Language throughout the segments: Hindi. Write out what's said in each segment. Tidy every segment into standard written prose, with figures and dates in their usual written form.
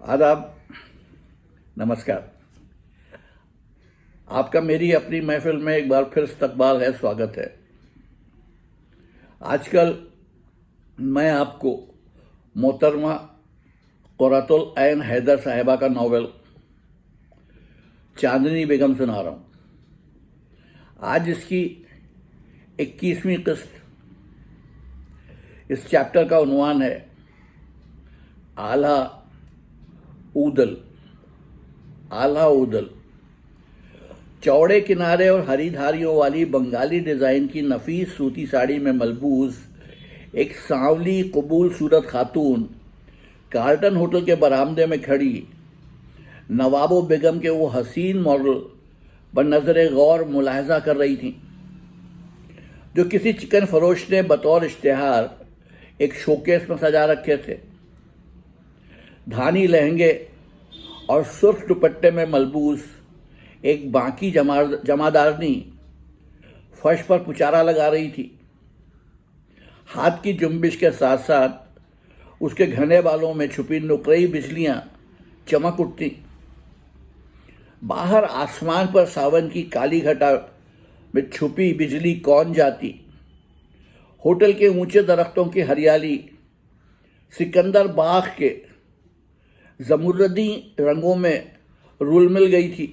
आदाब, नमस्कार। आपका मेरी अपनी महफिल में एक बार फिर इस्तकबाल है, स्वागत है। आजकल मैं आपको मोहतरमा कुर्रतुल ऐन हैदर साहिबा का नावल चांदनी बेगम सुना रहा हूँ। आज इसकी 21वीं किस्त। इस चैप्टर का उन्वान है आला ऊदल। आला ऊदल चौड़े किनारे और हरी धारियों वाली बंगाली डिज़ाइन की नफीस सूती साड़ी में मलबूस एक सांवली कबूल सूरत खातून कार्ल्टन होटल के बरामदे में खड़ी नवाबो बेगम के वो हसीन मॉडल पर नजर गौर मुलाहजा कर रही थी, जो किसी चिकन फरोश ने बतौर इश्तिहार एक शोकेस में सजा रखे थे। धानी लहंगे और सुर्ख दुपट्टे में मलबूस एक बाकी जमादारनी फर्श पर पुचारा लगा रही थी। हाथ की जुम्बिश के साथ साथ उसके घने बालों में छुपी नुकरई बिजलियां चमक उठती। बाहर आसमान पर सावन की काली घटा में छुपी बिजली कौन जाती। होटल के ऊंचे दरख्तों की हरियाली सिकंदर बाग के जमुर्दी रंगों में रुल मिल गई थी।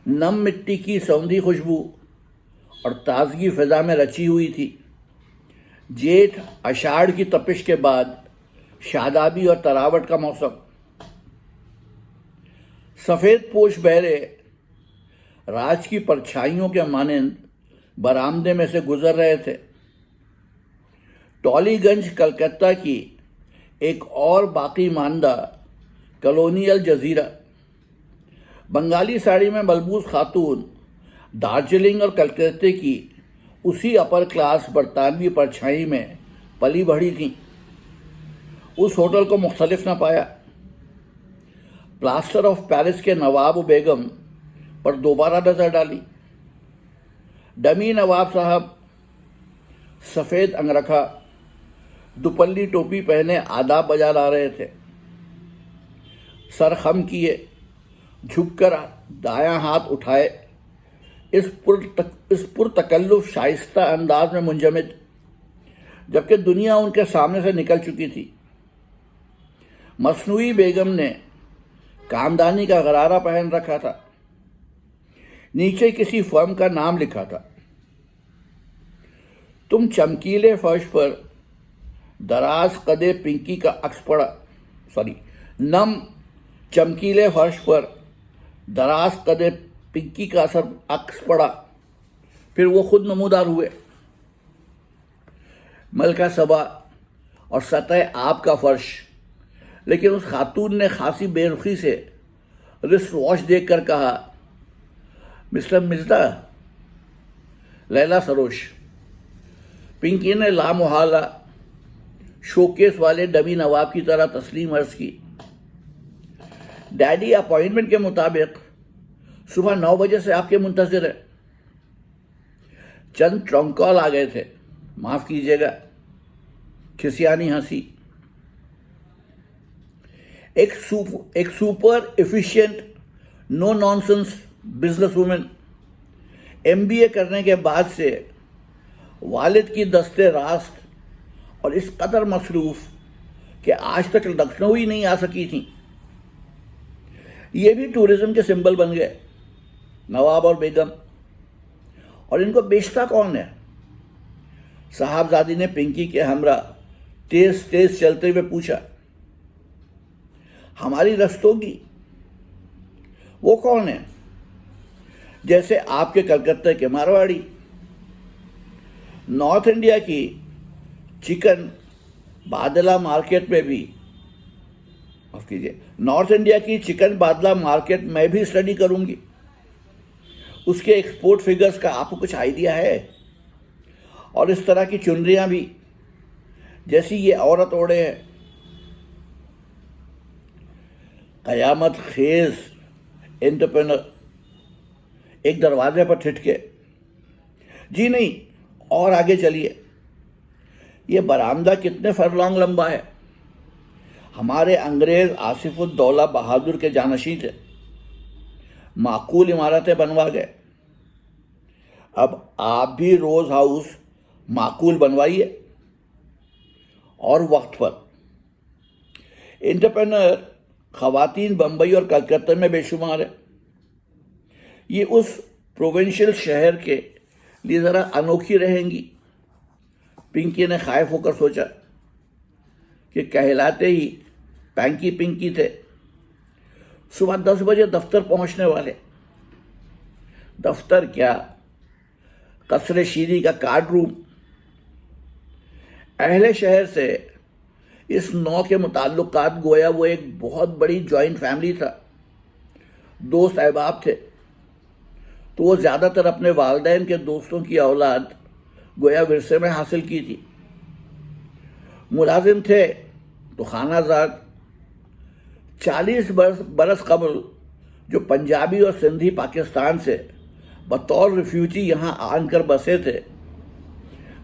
नम मिट्टी की सौंधी खुशबू और ताजगी फिजा में रची हुई थी। जेठ आषाढ़ की तपिश के बाद शादाबी और तरावट का मौसम। सफ़ेद पोश बहरे राज की परछाइयों के मानंद बरामदे में से गुजर रहे थे। टॉलीगंज कलकत्ता की एक और बाकी मानदा कॉलोनियल जजीरा बंगाली साड़ी में मलबूस खातून दार्जिलिंग और कलकत्ते की उसी अपर क्लास बरतानवी परछाई में पली बढ़ी थी। उस होटल को मुख्तलिफ न पाया। प्लास्टर ऑफ पेरिस के नवाब बेगम पर दोबारा नजर डाली। डमी नवाब साहब सफ़ेद अंगरखा दुपल्ली टोपी पहने आदाब बजा ला रहे थे। सर खम किए, झुककर दायां हाथ उठाए, इस पुरतकल्लुफ शाइस्ता अंदाज में मुंजमद, जबकि दुनिया उनके सामने से निकल चुकी थी। मसनूई बेगम ने कामदानी का गरारा पहन रखा था। नीचे किसी फर्म का नाम लिखा था। तुम चमकीले फर्श पर दराज कदे पिंकी का अक्स पड़ा नम चमकीले फर्श पर दराज कदे पिंकी का असर अक्स पड़ा। फिर वो खुद नमूदार हुए। मलका सबा और सतह आप का फर्श। लेकिन उस खातून ने खासी बेरुखी से रिस्ट वॉच देखकर कहा, मिस्टर मिर्जा, लैला सरोश। पिंकी ने लामुहाला शोकेस वाले डमी नवाब की तरह तस्लीम अर्ज की। डैडी अपॉइंटमेंट के मुताबिक सुबह 9 बजे से आपके मुंतजिर है। चंद ट्रंक कॉल आ गए थे, माफ कीजिएगा। खिसियानी हंसी। एक super efficient no nonsense business women, MBA करने के बाद से वालिद की दस्ते रास्त और इस कदर मसरूफ कि आज तक लखनऊ ही नहीं आ सकी थी। ये भी टूरिज्म के सिंबल बन गए, नवाब और बेगम। और इनको बेचता कौन है? साहबजादी ने पिंकी के हमरा तेज तेज चलते हुए पूछा। हमारी रस्तोगी। वो कौन है? जैसे आपके कलकत्ते के मारवाड़ी। नॉर्थ इंडिया की चिकन बादला मार्केट में भी नॉर्थ इंडिया की चिकन बादला मार्केट में भी स्टडी करूंगी। उसके एक्सपोर्ट फिगर्स का आपको कुछ आइडिया है? और इस तरह की चुनरियां भी जैसी ये औरत ओढ़े है। कयामत खेज एंटरप्रेनर एक दरवाजे पर ठिठके। जी नहीं, और आगे चलिए। ये बरामदा कितने फरलॉन्ग लंबा है? हमारे अंग्रेज आसिफुद्दौला बहादुर के जानशीं थे, माकूल इमारतें बनवा गए। अब आप भी रोज हाउस माकूल बनवाइए और वक्त पर। एंटरप्रेन्योर खवातीन बम्बई और कलकत्ता में बेशुमार है। ये उस प्रोविंशियल शहर के लिए ज़रा अनोखी रहेंगी। पिंकी ने खाइफ होकर सोचा कि कहलाते ही पैंकी पिंकी थे। सुबह 10 बजे दफ्तर पहुंचने वाले। दफ्तर क्या, कसरे शीरी का कार्ड रूम। अहले शहर से इस नौ के मुताल्लुकात गोया वो एक बहुत बड़ी जॉइंट फैमिली था। 2 अहबाब थे, तो वो ज़्यादातर अपने वालिदैन के दोस्तों की औलाद गोया विरसे में हासिल की थी। मुलाजिम थे तो खानाजाद। 40 बरस कबल जो पंजाबी और सिंधी पाकिस्तान से बतौर रिफ्यूजी यहाँ आकर बसे थे,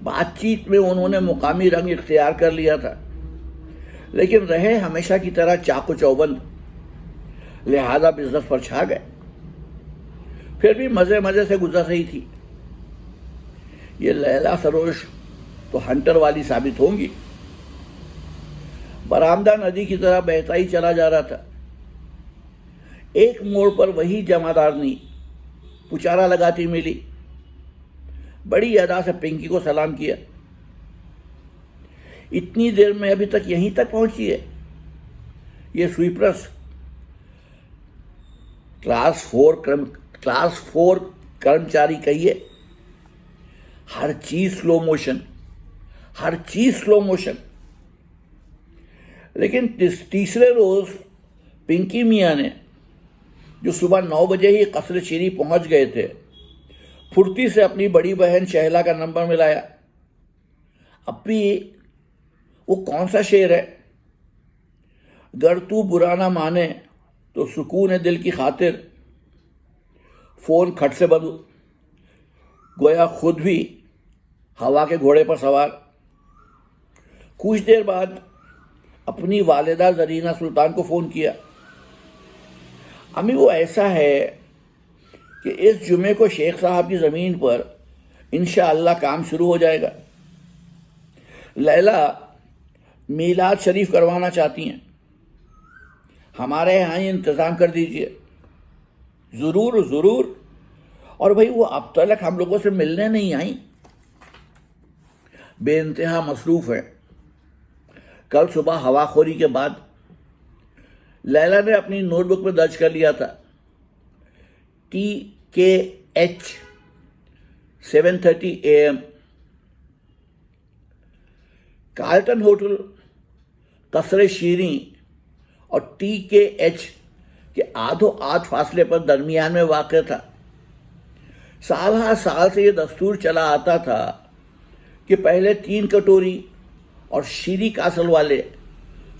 बातचीत में उन्होंने मुकामी रंग इख्तियार कर लिया था, लेकिन रहे हमेशा की तरह चाकू चौबंद, लिहाजा बिजनेस पर छा गए। फिर भी मज़े मज़े से गुजर रही थी। ये लैला सरोश तो हंटर वाली साबित होंगी। बरामदा नदी की तरह बहता ही चला जा रहा था। एक मोड़ पर वही जमादारनी पुचारा लगाती मिली। बड़ी अदा से पिंकी को सलाम किया। इतनी देर में अभी तक यहीं तक पहुंची है? ये स्वीपर्स क्लास 4 कर्मचारी कहिए। हर चीज स्लो मोशन। लेकिन तीसरे रोज पिंकी मियाँ ने, जो सुबह 9 बजे ही कसरे शीरी पहुंच गए थे, फुर्ती से अपनी बड़ी बहन शहला का नंबर मिलाया। अब भी वो कौन सा शेर है? गर तू बुरा ना माने तो सुकून है दिल की खातिर। फोन खट से बंद। गोया खुद भी हवा के घोड़े पर सवार। कुछ देर बाद अपनी वालिदा जरीना सुल्तान को फ़ोन किया। अम्मी, वो ऐसा है कि इस जुमे को शेख साहब की ज़मीन पर इंशाअल्लाह काम शुरू हो जाएगा। लैला मीलाद शरीफ करवाना चाहती हैं। हमारे यहाँ ही इंतज़ाम कर दीजिए। ज़रूर। और भाई, वो अब तक हम लोगों से मिलने नहीं आई, बेइंतहा मसरूफ़ है। कल सुबह हवाखोरी के बाद लैला ने अपनी नोटबुक में दर्ज कर लिया था TKH 7:30 AM, कार्ल्टन होटल कसरे शीरी और TKH के आधो-आध फासले पर दरमियान में वाक़ था। साल हर साल से ये दस्तूर चला आता था कि पहले 3 कटोरी और शीरी कासल वाले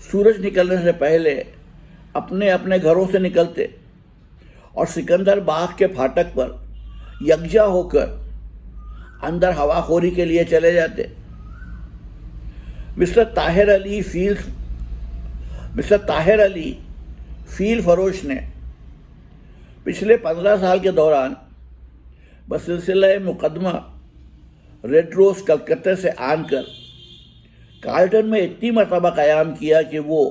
सूरज निकलने से पहले अपने अपने घरों से निकलते और सिकंदर बाग के फाटक पर यकजा होकर अंदर हवाखोरी के लिए चले जाते। मिस्टर ताहिर अली फील फरोश ने पिछले 15 साल के दौरान बसिलसिला मुकदमा रेड रोज कलकत्ते से आनकर कार्ल्टन में इतनी मरतबा क़याम किया कि वो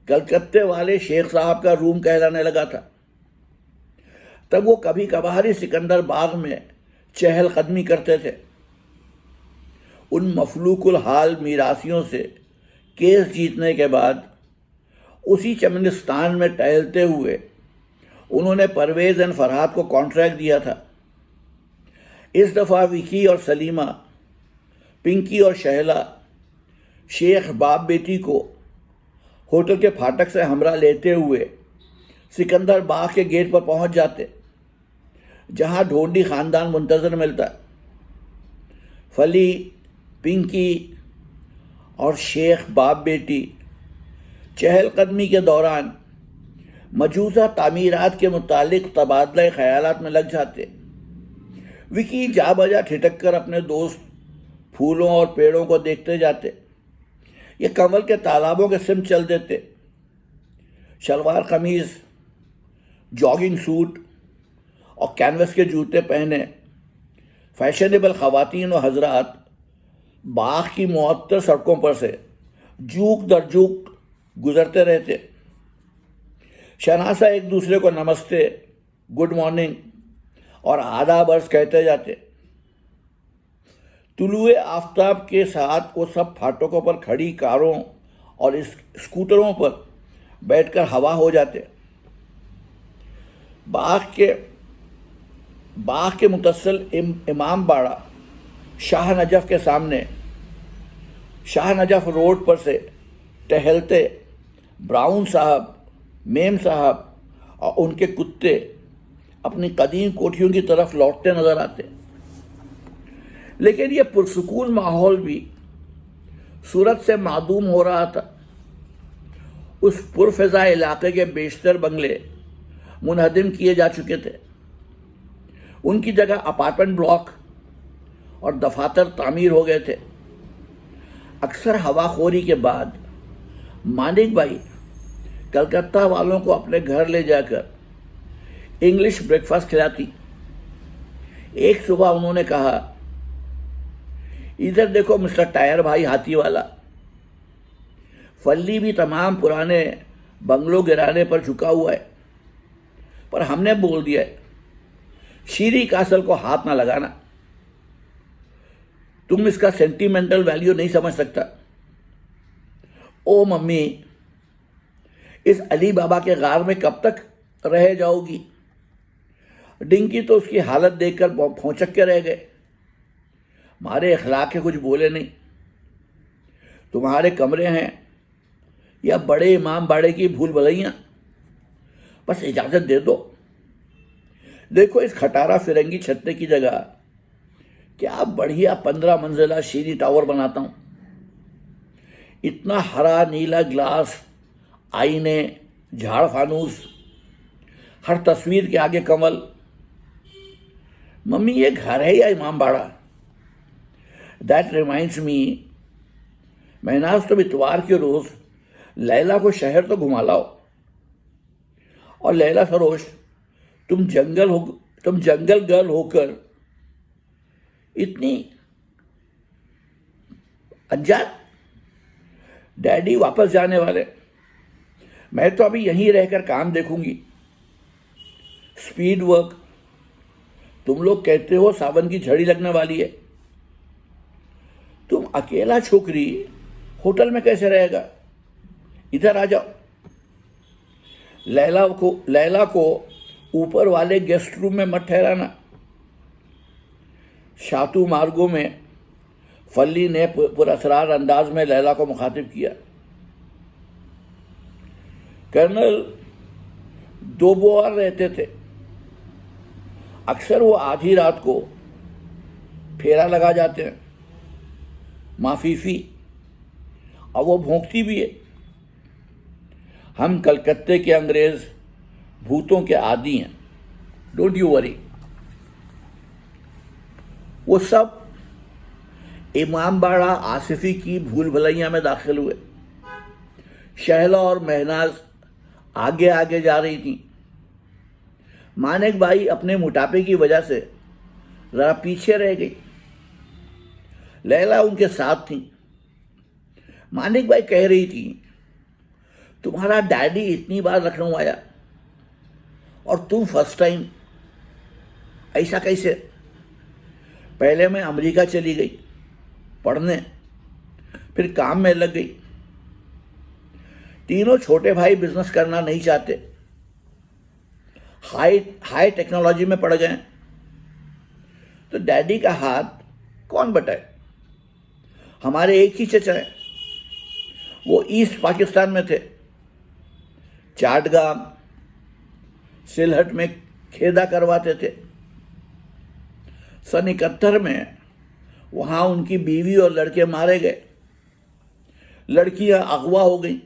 कलकत्ते वाले शेख साहब का रूम कहलाने लगा था। तब वो कभी कभार ही सिकंदर बाग में चहलकदमी करते थे। उन मफलूकुल हाल मीरासियों से केस जीतने के बाद उसी चमनिस्तान में टहलते हुए उन्होंने परवेज़ एंड फरहाद को कॉन्ट्रैक्ट दिया था। इस दफ़ा विकी और सलीमा, पिंकी और शहला शेख बाप बेटी को होटल के फाटक से हमरा लेते हुए सिकंदर बाग के गेट पर पहुंच जाते, जहां ढोंडी ख़ानदान मुंतज़र मिलता। फली, पिंकी और शेख बाप बेटी चहलकदमी के दौरान मौजूदा तामीरात के मुतालिक तबादला ख्यालात में लग जाते। विकी जा बजा ठिठक कर अपने दोस्त फूलों और पेड़ों को देखते जाते। ये कमल के तालाबों के सिम चल देते। शलवार कमीज, जॉगिंग सूट और कैनवस के जूते पहने फैशनेबल खवातीन और हजरात बाग की मुअत्तर सड़कों पर से जूक दर जूक गुजरते रहते। शनासा एक दूसरे को नमस्ते, गुड मॉर्निंग और आदाब अर्ज कहते जाते। तुलुए आफताब के साथ वो सब फाटकों पर खड़ी कारों और स्कूटरों पर बैठकर हवा हो जाते। बाग के मुतस्सिल इमाम बाड़ा शाह नजफ के सामने शाह नजफ रोड पर से टहलते ब्राउन साहब, मेम साहब और उनके कुत्ते अपनी कदीम कोठियों की तरफ लौटते नजर आते। लेकिन यह पुरसुकून माहौल भी सूरत से मादूम हो रहा था। उस पुरफिजा इलाके के बेशतर बंगले मुनहदिम किए जा चुके थे। उनकी जगह अपार्टमेंट ब्लॉक और दफातर तामीर हो गए थे। अक्सर हवाखोरी के बाद मानिक भाई कलकत्ता वालों को अपने घर ले जाकर इंग्लिश ब्रेकफास्ट खिलाती। एक सुबह उन्होंने कहा, इधर देखो मिस्टर टायर भाई हाथी वाला, फल्ली भी तमाम पुराने बंगलों गिराने पर झुका हुआ है, पर हमने बोल दिया है शीरी कासल को हाथ ना लगाना। तुम इसका सेंटिमेंटल वैल्यू नहीं समझ सकता। ओ मम्मी, इस अली बाबा के गार में कब तक रह जाओगी? डिंकी तो उसकी हालत देखकर भौचक के रह गए। हमारे अखलाक के कुछ बोले नहीं। तुम्हारे कमरे हैं या बड़े इमाम बाड़े की भूल भलैया, बस इजाजत दे दो। देखो इस खटारा फिरंगी छत्ते की जगह क्या बढ़िया 15 मंजिला शीरी टावर बनाता हूं। इतना हरा नीला ग्लास, आईने, झाड़ फानूस, हर तस्वीर के आगे कमल। मम्मी ये घर है या इमाम बाड़ा? दैट रिमाइंड्स मी, महनाज तुम इतवार के रोज लैला को शहर तो घुमा लाओ। और लैला सरोश, तुम जंगल गर्ल होकर इतनी अनजान। डैडी वापस जाने वाले, मैं तो अभी यहीं रहकर काम देखूंगी। स्पीड वर्क, तुम लोग कहते हो सावन की झड़ी लगने वाली है। तुम अकेला छोकरी होटल में कैसे रहेगा? इधर आ जाओ। लैला को ऊपर वाले गेस्ट रूम में मत ठहराना। शातू मार्गों में फल्ली ने पुरअसरार अंदाज में लैला को मुखातिब किया। कर्नल दोबोआर रहते थे। अक्सर वो आधी रात को फेरा लगा जाते हैं। माफीफी, और वो भौंकती भी है। हम कलकत्ते के अंग्रेज भूतों के आदी हैं, डोंट यू वरी। वो सब इमाम बाड़ा आसिफी की भूल भलैया में दाखिल हुए। शहला और महनाज आगे आगे जा रही थी। मानिक भाई अपने मोटापे की वजह से जरा पीछे रह गई। लैला उनके साथ थी। मानिक भाई कह रही थी, तुम्हारा डैडी इतनी बार लखनऊ आया और तुम फर्स्ट टाइम, ऐसा कैसे? पहले मैं अमेरिका चली गई पढ़ने, फिर काम में लग गई। तीनों छोटे भाई बिजनेस करना नहीं चाहते, हाई टेक्नोलॉजी में पड़ गए। तो डैडी का हाथ कौन बटाए? हमारे एक ही चचा हैं, वो ईस्ट पाकिस्तान में थे। चाटगाम, सिलहट में खेदा करवाते थे। सन 71 में वहां उनकी बीवी और लड़के मारे गए। लड़कियां अगवा हो गई।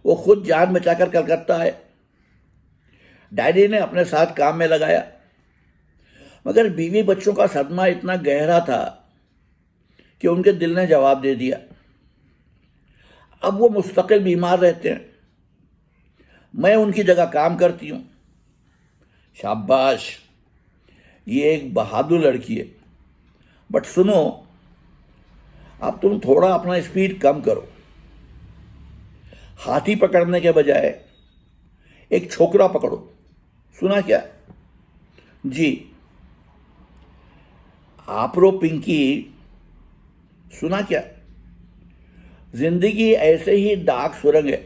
वो खुद जान बचाकर कलकत्ता आए। डैडी ने अपने साथ काम में लगाया, मगर बीवी बच्चों का सदमा इतना गहरा था कि उनके दिल ने जवाब दे दिया। अब वो मुस्तकिल बीमार रहते हैं, मैं उनकी जगह काम करती हूँ। शाबाश, ये एक बहादुर लड़की है। बट सुनो, अब तुम थोड़ा अपना स्पीड कम करो। हाथी पकड़ने के बजाय एक छोकरा पकड़ो। सुना क्या? जी, आपरो पिंकी, सुना क्या? जिंदगी ऐसे ही डार्क सुरंग है।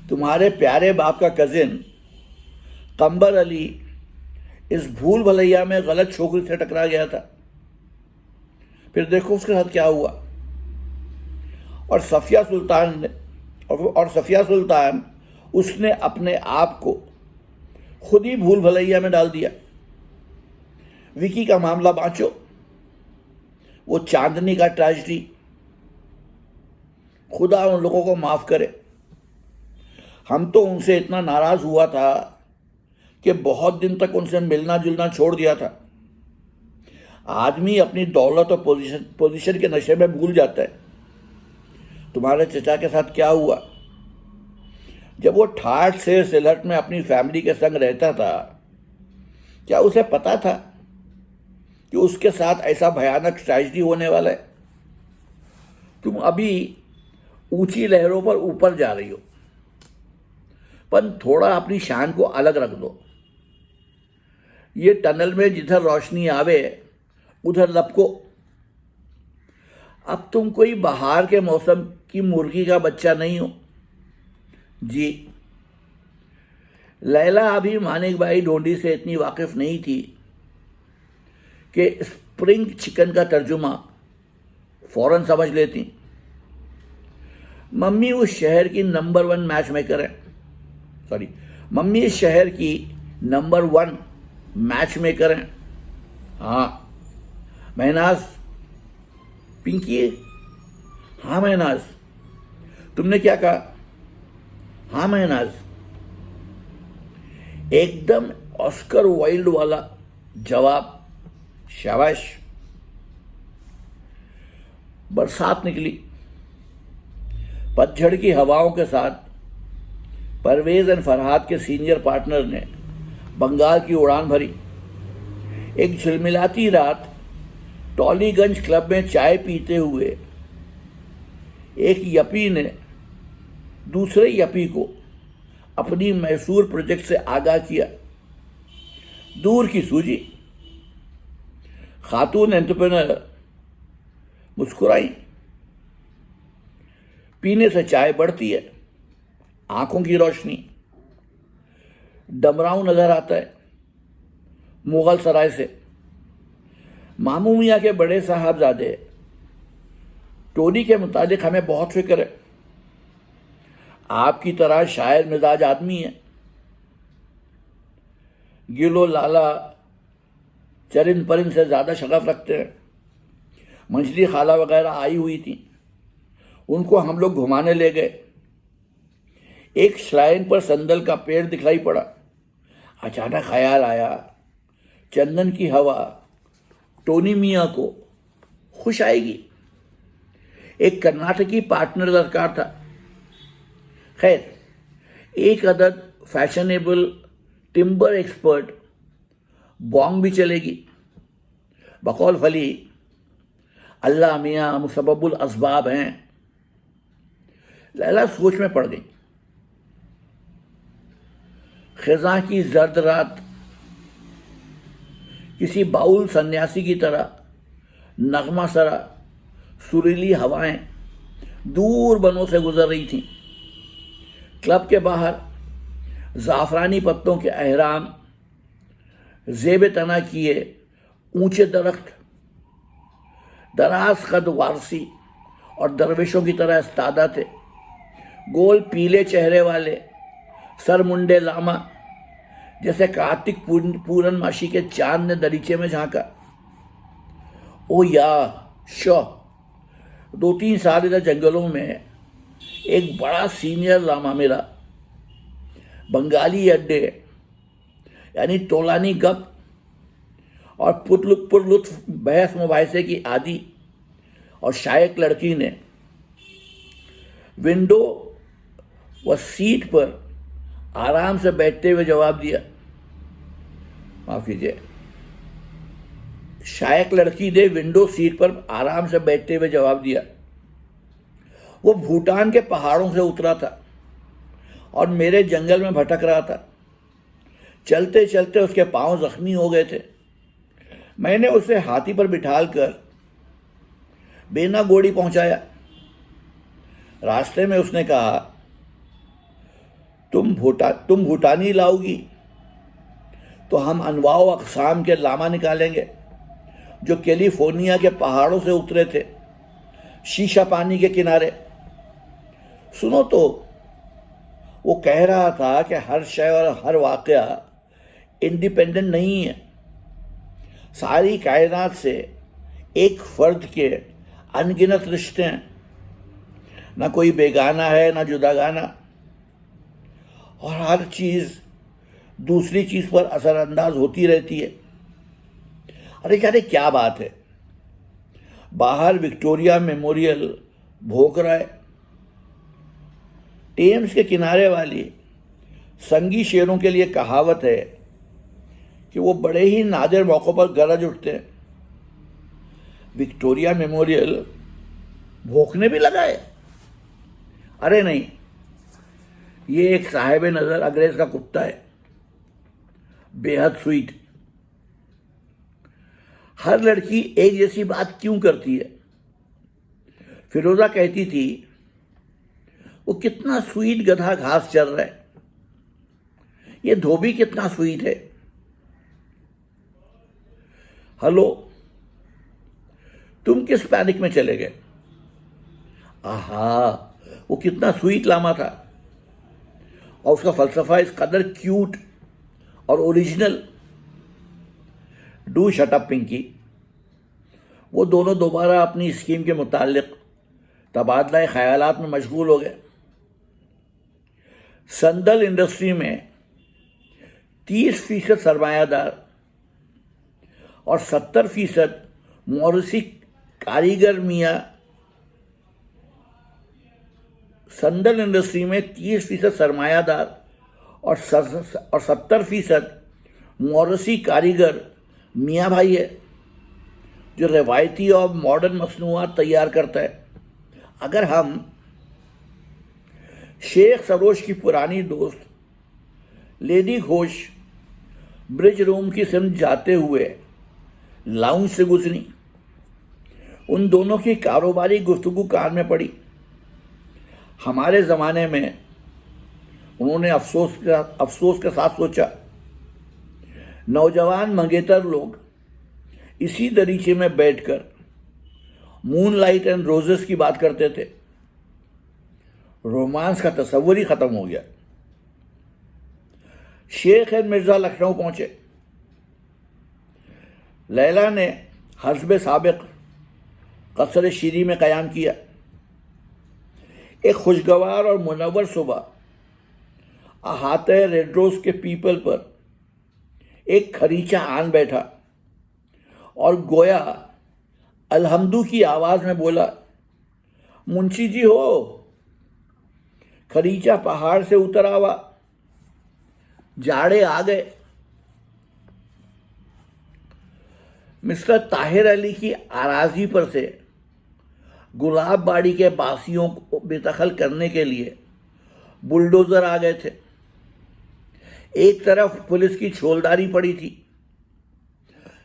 तुम्हारे प्यारे बाप का कजिन कंबर अली इस भूल भलैया में गलत छोकरी से टकरा गया था। फिर देखो उसके साथ क्या हुआ। और सफिया सुल्तान उसने अपने आप को खुद ही भूल भलैया में डाल दिया। विकी का मामला बांचो, वो चांदनी का ट्रेजेडी, खुदा उन लोगों को माफ करे। हम तो उनसे इतना नाराज हुआ था कि बहुत दिन तक उनसे मिलना जुलना छोड़ दिया था। आदमी अपनी दौलत और पोजीशन के नशे में भूल जाता है। तुम्हारे चचा के साथ क्या हुआ? जब वो ठाठ से सिलहट में अपनी फैमिली के संग रहता था, क्या उसे पता था कि उसके साथ ऐसा भयानक ट्रेजेडी होने वाला है? तुम अभी ऊंची लहरों पर ऊपर जा रही हो, पर थोड़ा अपनी शान को अलग रख दो। ये टनल में जिधर रोशनी आवे उधर लपको। अब तुम कोई बाहर के मौसम की मुर्गी का बच्चा नहीं हो। जी, लैला अभी मानिक भाई ढोंडी से इतनी वाकिफ नहीं थी कि स्प्रिंग चिकन का तर्जुमा फौरन समझ लेती। मम्मी उस शहर की नंबर 1 मैच मेकर है। मम्मी इस शहर की नंबर 1 मैच मेकर हैं। हाँ महनाज, पिंकी, हाँ महनाज, तुमने क्या कहा? हाँ महनाज, एकदम ऑस्कर वाइल्ड वाला जवाब। शाबाश। बरसात निकली। पतझड़ की हवाओं के साथ परवेज एंड फरहाद के सीनियर पार्टनर ने बंगाल की उड़ान भरी। एक झिलमिलाती रात टॉलीगंज क्लब में चाय पीते हुए एक यपी ने दूसरे यपी को अपनी मैसूर प्रोजेक्ट से आगाह किया। दूर की सूझी। खातून एंटरप्रेन्योर मुस्कुराई। पीने से चाय बढ़ती है, आंखों की रोशनी। डमराव नजर आता है मुगल सराय से। मामू मियाँ के बड़े साहबजादे टोनी के मुतालिक हमें बहुत फिक्र है। आपकी तरह शायर मिजाज आदमी है। गिलो लाला चरिंद परिंद से ज्यादा शगफ रखते हैं। मंजली खाला वगैरह आई हुई थी, उनको हम लोग घुमाने ले गए। एक श्राइन पर संदल का पेड़ दिखाई पड़ा। अचानक ख्याल आया, चंदन की हवा टोनी मियाँ को खुश आएगी। एक कर्नाटकी पार्टनर दरकार था। खैर, एक अदद फैशनेबल टिम्बर एक्सपर्ट बॉन्ग भी चलेगी। बकौल फली, अल्लाह मियाँ मुसब्बबुल असबाब हैं। लैला सोच में पड़ गई। खिज़ां की जर्द रात किसी बाउल सन्यासी की तरह नगमा सरा सुरीली हवाएं दूर बनों से गुजर रही थीं। क्लब के बाहर जाफरानी पत्तों के अहराम, जेब तना किए ऊंचे दरख्त, दराज कद वारसी और दरवेशों की तरह इस्तादा थे। गोल पीले चेहरे वाले सर मुंडे लामा जैसे कार्तिक पूर्णमासी के चांद ने दरीचे में झांका। ओ या शो, 2-3 साल इधर जंगलों में एक बड़ा सीनियर लामा मिला। बंगाली अड्डे यानी तोलानी गप और पुरलुत्फ बहस मुबाहिसे की आदि और शायक लड़की ने विंडो व सीट पर आराम से बैठते हुए जवाब दिया। माफ कीजिए, शायक लड़की ने विंडो सीट पर आराम से बैठते हुए जवाब दिया। वो भूटान के पहाड़ों से उतरा था और मेरे जंगल में भटक रहा था। चलते चलते उसके पांव जख्मी हो गए थे। मैंने उसे हाथी पर बिठाकर बेना गोड़ी पहुंचाया। रास्ते में उसने कहा, तुम भूटानी लाओगी तो हम अनवाओ अकसाम के लामा निकालेंगे जो कैलिफोर्निया के पहाड़ों से उतरे थे, शीशा पानी के किनारे। सुनो तो, वो कह रहा था कि हर शय और हर वाकया इंडिपेंडेंट नहीं है। सारी कायनात से एक फर्द के अनगिनत रिश्ते हैं, ना कोई बेगाना है ना जुदागाना, और हर चीज दूसरी चीज पर असरअंदाज होती रहती है। अरे क्या बात है, बाहर विक्टोरिया मेमोरियल भोग रहा है। टेम्स के किनारे वाली संगी शेरों के लिए कहावत है कि वो बड़े ही नादिर मौक़ों पर गरज उठते हैं। विक्टोरिया मेमोरियल भौंकने भी लगा है? अरे नहीं, ये एक साहिब नजर अंग्रेज का कुत्ता है, बेहद स्वीट। हर लड़की एक जैसी बात क्यों करती है? फिरोजा कहती थी, वो कितना स्वीट गधा घास चर रहा है, ये धोबी कितना स्वीट है। हेलो, तुम किस पैनिक में चले गए? आहा, वो कितना स्वीट लामा था और उसका फलसफा इस कदर क्यूट और original. Do shut up Pinky. वो दोनों दोबारा अपनी स्कीम के मुतालिक तबादला ख्यालात में मशगूल हो गए। संदल इंडस्ट्री में 30% सरमायादार और 70% मौरसी कारीगर मियाँ। संदल इंडस्ट्री में 30% सरमायादार और 70% मौरसी कारीगर मियाँ भाई है जो रवायती और मॉडर्न मसनूआत तैयार करता है। अगर हम शेख सरोज की पुरानी दोस्त लेडी घोष ब्रिज रूम की सिमत जाते हुए लाउंज से गुजरी, उन दोनों की कारोबारी गुफ्तगू कान में पड़ी। हमारे ज़माने में, उन्होंने अफसोस के साथ सोचा, नौजवान मंगेतर लोग इसी दरीचे में बैठकर मून लाइट एंड रोजेस की बात करते थे। रोमांस का तस्वर ही खत्म हो गया। शेख एंड मिर्जा लखनऊ पहुंचे। लैला ने हस्बे साबिक कसर शीरी में क़याम किया। एक खुशगवार और मुनव्वर सुबह अहाते रेड रोज के पीपल पर एक खरीचा आन बैठा और गोया अलहमदू की आवाज में बोला, मुंशी जी हो। खरीचा पहाड़ से उतर आवा, जाड़े आ गए। मिस्टर ताहिर अली की आराजी पर से गुलाब बाड़ी के बासियों को बेदखल करने के लिए बुलडोजर आ गए थे। एक तरफ पुलिस की छोलदारी पड़ी थी,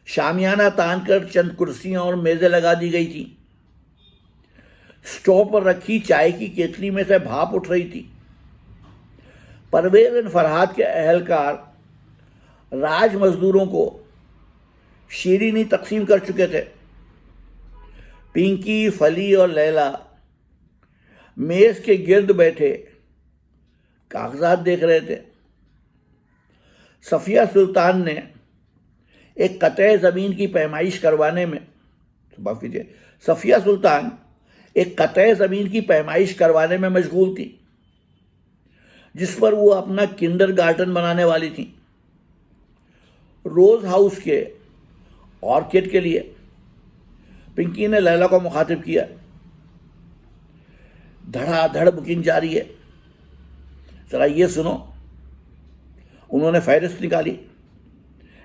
शामियाना तानकर चंद कुर्सियां और मेजें लगा दी गई थी। स्टोव पर रखी चाय की केतली में से भाप उठ रही थी। परवेज एंड फरहाद के अहलकार राज मजदूरों को शीरीनी तकसीम कर चुके थे। पिंकी, फली और लैला मेज के गिर्द बैठे कागजात देख रहे थे। सफिया सुल्तान ने एक कतई ज़मीन की पैमाइश करवाने में सफिया सुल्तान एक कतई ज़मीन की पैमाइश करवाने में मशगूल थी, जिस पर वो अपना किंडरगार्टन बनाने वाली थी। रोज हाउस के ऑर्किड के लिए पिंकी ने लैला को मुखातिब किया। धड़ाधड़ बुकिंग जारी है। जरा ये सुनो, उन्होंने फहरिस्त निकाली।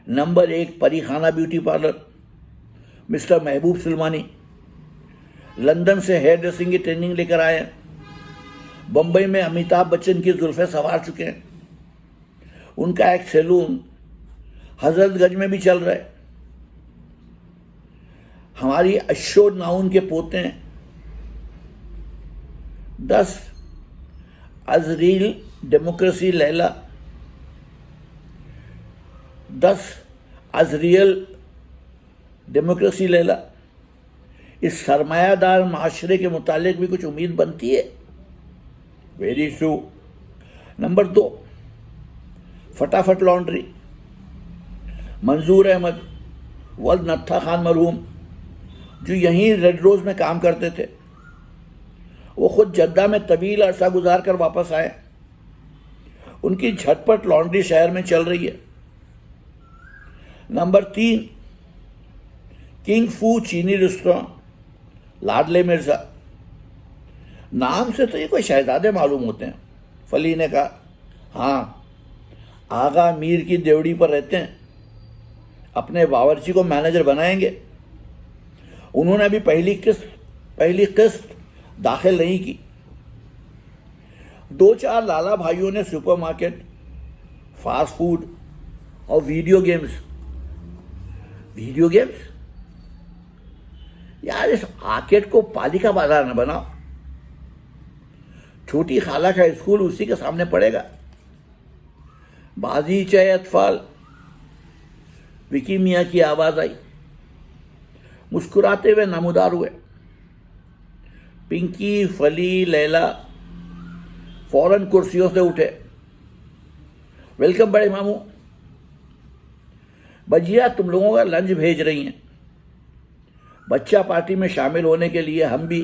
नंबर 1 परीखाना ब्यूटी पार्लर, मिस्टर महबूब सुलमानी, लंदन से हेयर ड्रेसिंग की ट्रेनिंग लेकर आए हैं। बंबई में अमिताभ बच्चन की जुल्फें संवार चुके हैं। उनका एक सैलून हजरतगंज में भी चल रहा है। हमारी अशोक नाउन के पोते हैं 10 अजरील डेमोक्रेसी लैला, 10 अजरियल डेमोक्रेसी लैला। इस सरमायादार माशरे के मुतालिक भी कुछ उम्मीद बनती है। Very true. नंबर 2 फटाफट लॉन्ड्री, मंजूर अहमद वल्द नत्था खान मरहूम, जो यहीं रेड रोज में काम करते थे। वो खुद जद्दा में तवील अरसा गुजार कर वापस आए। उनकी झटपट लॉन्ड्री शहर में चल रही है। नंबर 3 किंग फू चीनी रेस्टोरेंट, लाडले मिर्जा। नाम से तो ये कोई शहजादे मालूम होते हैं। फली ने कहा, हाँ, आगा मीर की देवड़ी पर रहते हैं। अपने बावर्ची को मैनेजर बनाएंगे। उन्होंने अभी पहली किस्त दाखिल नहीं की। 2-4 लाला भाइयों ने सुपरमार्केट, फास्ट फूड और वीडियो गेम्स यार, इस आर्केड को पालिका बाजार न बनाओ। छोटी खाला का स्कूल उसी के सामने पड़ेगा। बाजीचे अतफाल, विकी मियाँ की आवाज आई। मुस्कुराते हुए नमूदार हुए। पिंकी, फली, लैला फौरन कुर्सियों से उठे। वेलकम बड़े मामू। बजिया तुम लोगों का लंच भेज रही हैं। बच्चा पार्टी में शामिल होने के लिए हम भी।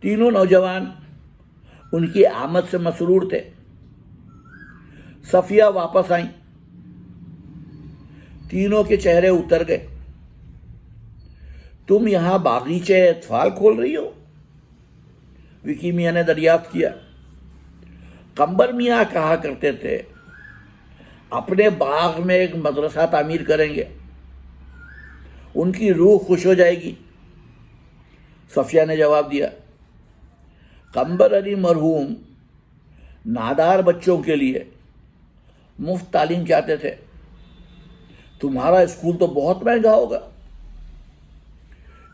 तीनों नौजवान उनकी आमद से मसरूर थे। सफिया वापस आई। तीनों के चेहरे उतर गए। तुम यहां बागीचे इत्फाल खोल रही हो? विकी मियाँ ने दरियाफ्त किया। कंबर मियाँ कहा करते थे, अपने बाग में एक मदरसा तामीर करेंगे, उनकी रूह खुश हो जाएगी। सफिया ने जवाब दिया, कंबर अली मरहूम नादार बच्चों के लिए मुफ्त तालीम चाहते थे। तुम्हारा स्कूल तो बहुत महंगा होगा।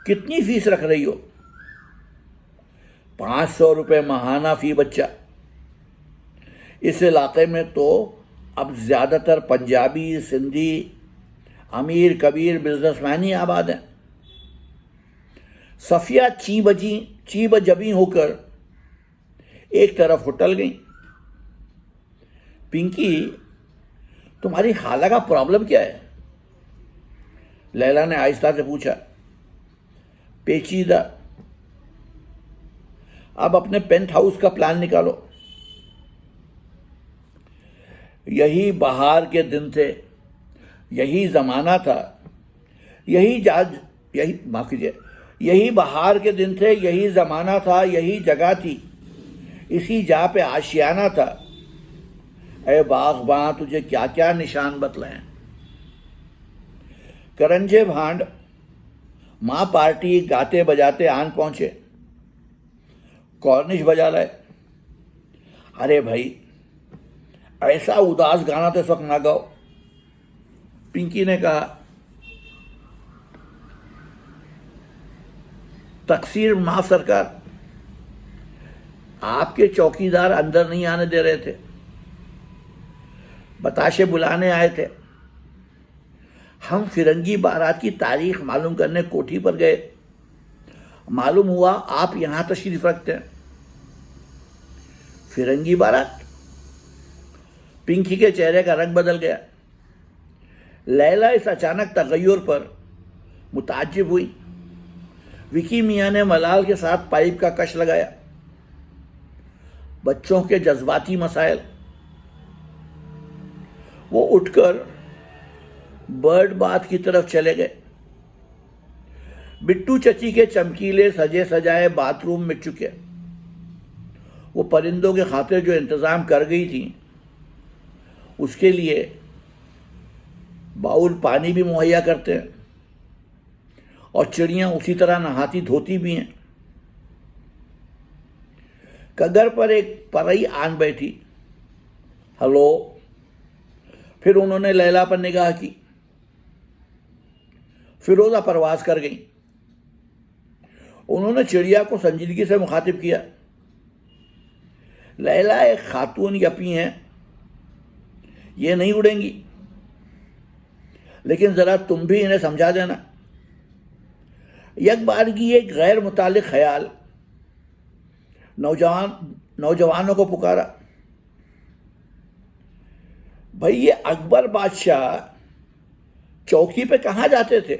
कितनी फीस रख रही हो? 500 रुपये माहाना फी बच्चा। इस इलाके में तो अब ज्यादातर पंजाबी, सिंधी, अमीर कबीर बिजनेसमैन ही आबाद हैं। सफिया ची बजबी होकर एक तरफ उटल गई। पिंकी, तुम्हारी खाला का प्रॉब्लम क्या है? लैला ने आहिस्ता से पूछा। पेचीदा। अब अपने पेंट हाउस का प्लान निकालो। यही बहार के दिन थे, यही जमाना था, यही बहार के दिन थे, यही जमाना था, यही जगह थी, इसी जा पे आशियाना था। ए बागबां, तुझे क्या क्या निशान बतलाएं। करंजे भांड मां पार्टी गाते बजाते आन पहुंचे। कॉर्निश बजा लाए। अरे भाई, ऐसा उदास गाना तो इस वक्त ना गाओ। पिंकी ने कहा। तकसीर माफ सरकार, आपके चौकीदार अंदर नहीं आने दे रहे थे। बताशे बुलाने आए थे। हम फिरंगी बारात की तारीख मालूम करने कोठी पर गए। मालूम हुआ आप यहां तशरीफ रखते हैं। फिरंगी बारात? पिंकी के चेहरे का रंग बदल गया। लैला इस अचानक तगय्युर पर मुताज्जिब हुई। विकी मियाँ ने मलाल के साथ पाइप का कश लगाया। बच्चों के जज्बाती मसाइल। वो उठकर बर्ड बाथ की तरफ चले गए। बिट्टू चची के चमकीले सजे सजाए बाथरूम में चुके। वो परिंदों के खातिर जो इंतज़ाम कर गई थी उसके लिए बाउल पानी भी मुहैया करते हैं और चिड़ियाँ उसी तरह नहाती धोती भी हैं। कगर पर एक परई आन बैठी, हेलो। फिर उन्होंने लैला पर निगाह की, फिरोजा परवाज कर गई। उन्होंने चिड़िया को संजीदगी से मुखातिब किया, लैला एक खातून यपी हैं, ये नहीं उड़ेंगी, लेकिन ज़रा तुम भी इन्हें समझा देना। एक बार की एक गैर मुतालिक ख्याल नौजवानों को पुकारा, भाई ये अकबर बादशाह चौकी पे कहाँ जाते थे?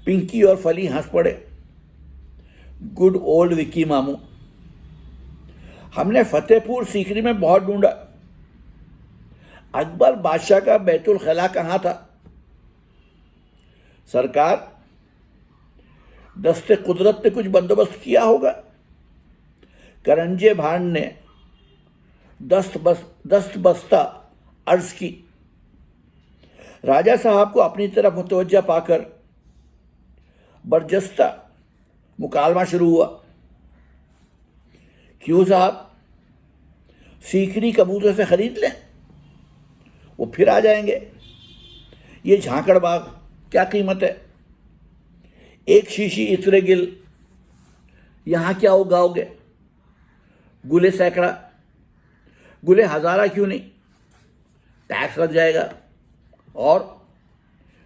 पिंकी और फली हंस पड़े। गुड ओल्ड विक्की मामू, हमने फतेहपुर सीकरी में बहुत ढूंढा, अकबर बादशाह का बैतुल खला कहाँ था? सरकार, दस्ते कुदरत ने कुछ बंदोबस्त किया होगा। करंजे भान ने दस्त बस्ता अर्ज की। राजा साहब को अपनी तरफ मुतवज्जा पाकर बरजस्ता मुकालमा शुरू हुआ। क्यों साहब, सीकरी कबूतर से खरीद लें, वो फिर आ जाएंगे। ये झांकड़ बाग क्या कीमत है? एक शीशी इतरे गिल यहाँ क्या उगाओगे? गुले सैकड़ा, गुले हजारा क्यों नहीं? टैक्स लग जाएगा। और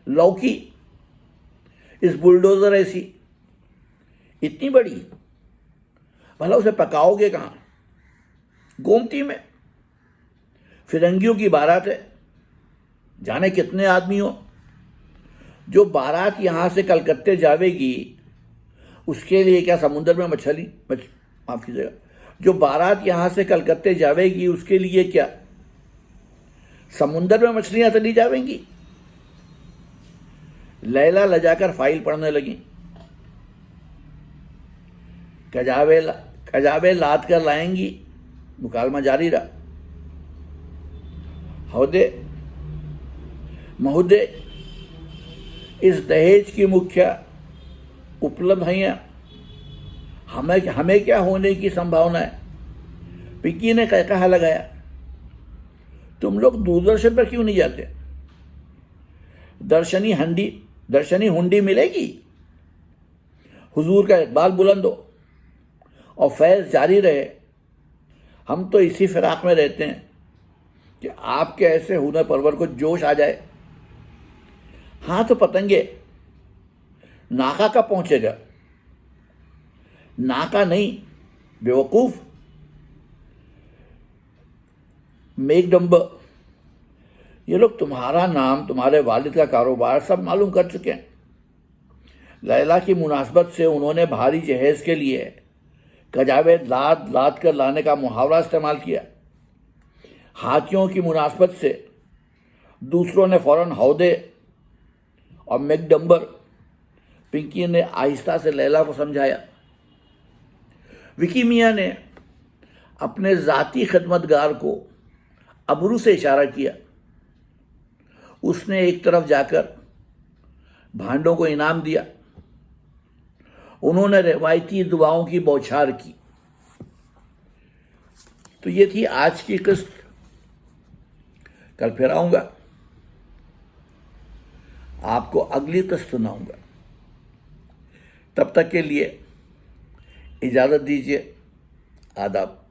लौकी, इस बुलडोजर ऐसी इतनी बड़ी, भला उसे पकाओगे कहाँ? गोमती में। फिरंगियों की बारात है, जाने कितने आदमी हो। जो बारात यहाँ से कलकत्ते जावेगी उसके लिए क्या समुद्र में माफ़ कीजिएगा, जो बारात यहाँ से कलकत्ते जावेगी उसके लिए क्या समुद्र में मछलियाँ तली जावेंगी? लैला लजाकर फाइल पढ़ने लगी। कजाबे लाद कर लाएंगी, मुकालमा जारी रहा। महोदय, इस दहेज की मुख्य उपलब्ध है, हमें क्या होने की संभावना है? पिंकी ने कहा लगाया, तुम लोग दूरदर्शन पर क्यों नहीं जाते? दर्शनी हुंडी मिलेगी, हुजूर का इकबाल बुलंद हो और फैज़ जारी रहे। हम तो इसी फिराक में रहते हैं कि आपके ऐसे हुनर परवर को जोश आ जाए। हाँ तो पतंगे, नाका कब पहुंचेगा? नाका नहीं बेवकूफ, मेघडंबर। ये लोग तुम्हारा नाम, तुम्हारे वालिद का कारोबार सब मालूम कर चुके हैं। लैला की मुनासबत से उन्होंने भारी जहेज के लिए कजावे लाद कर लाने का मुहावरा इस्तेमाल किया। हाथियों की मुनासबत से दूसरों ने फौरन हौदे और मेघडंबर। पिंकी ने आहिस्ता से लैला को समझाया। विकी मियाँ ने अपने ज़ाती खिदमतगार को अबरू से इशारा किया। उसने एक तरफ जाकर भांडों को इनाम दिया। उन्होंने रिवायती दुआओं की बौछार की। तो ये थी आज की किस्त। कल फिर आऊँगा, आपको अगली किस्त सुनाऊंगा। तब तक के लिए इजाज़त दीजिए। आदाब।